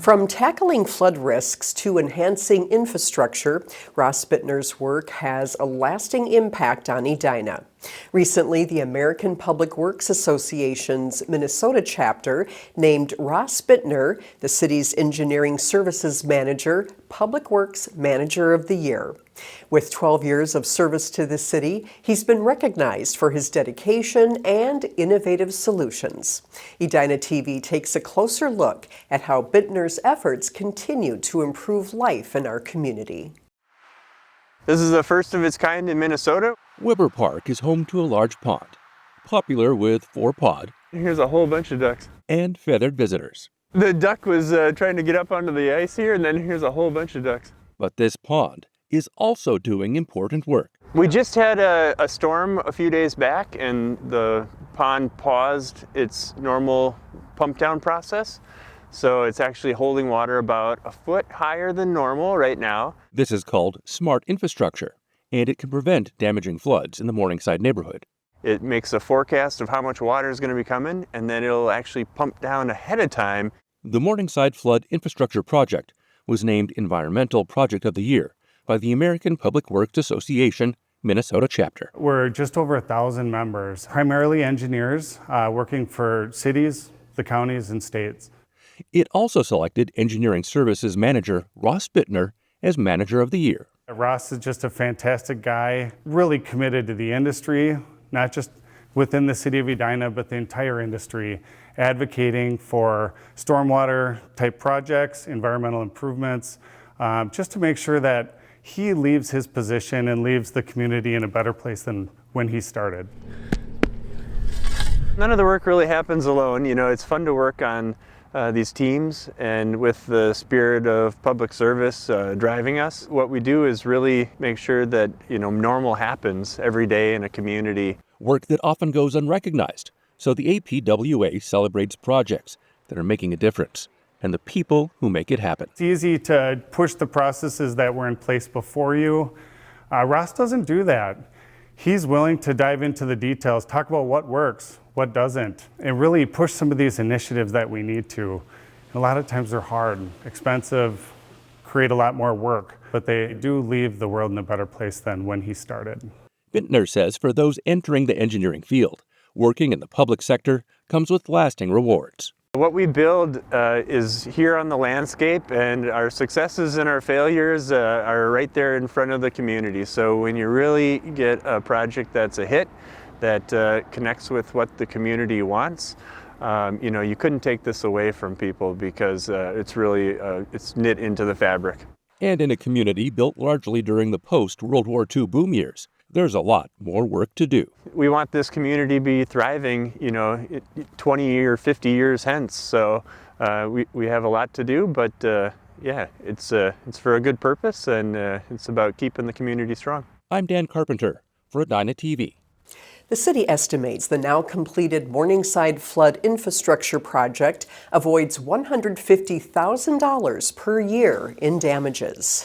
From tackling flood risks to enhancing infrastructure, Ross Bintner's work has a lasting impact on Edina. Recently, the American Public Works Association's Minnesota chapter named Ross Bintner the city's Engineering Services Manager, Public Works Manager of the Year. With 12 years of service to the city, he's been recognized for his dedication and innovative solutions. Edina TV takes a closer look at how Bintner's efforts continue to improve life in our community. This is the first of its kind in Minnesota. Weber Park is home to a large pond, popular with four-pod. Here's a whole bunch of ducks. And feathered visitors. The duck was trying to get up onto the ice here, and then here's a whole bunch of ducks. But this pond is also doing important work. We just had a storm a few days back, and the pond paused its normal pump down process. So it's actually holding water about a foot higher than normal right now. This is called smart infrastructure, and it can prevent damaging floods in the Morningside neighborhood. It makes a forecast of how much water is going to be coming, and then it'll actually pump down ahead of time. The Morningside Flood Infrastructure Project was named Environmental Project of the Year by the American Public Works Association, Minnesota chapter. We're just over 1,000 members, primarily engineers working for cities, the counties, and states. It also selected Engineering Services Manager Ross Bintner as Manager of the Year. Ross is just a fantastic guy, really committed to the industry, not just within the city of Edina, but the entire industry, advocating for stormwater type projects, environmental improvements, just to make sure that he leaves his position and leaves the community in a better place than when he started. None of the work really happens alone. You know, it's fun to work on these teams, and with the spirit of public service driving us. What we do is really make sure that, normal happens every day in a community. Work that often goes unrecognized. So the APWA celebrates projects that are making a difference and the people who make it happen. It's easy to push the processes that were in place before you. Ross doesn't do that. He's willing to dive into the details, talk about what works, what doesn't, and really push some of these initiatives that we need to. A lot of times they're hard, expensive, create a lot more work, but they do leave the world in a better place than when he started. Bintner says for those entering the engineering field, working in the public sector comes with lasting rewards. What we build is here on the landscape, and our successes and our failures are right there in front of the community. So when you really get a project that's a hit, that connects with what the community wants, you couldn't take this away from people because it's really it's knit into the fabric. And in a community built largely during the post-World War II boom years, there's a lot more work to do. We want this community to be thriving, 20 or 50 years hence. So we have a lot to do, but it's for a good purpose, and it's about keeping the community strong. I'm Dan Carpenter for Edina TV. The city estimates the now completed Morningside Flood Infrastructure Project avoids $150,000 per year in damages.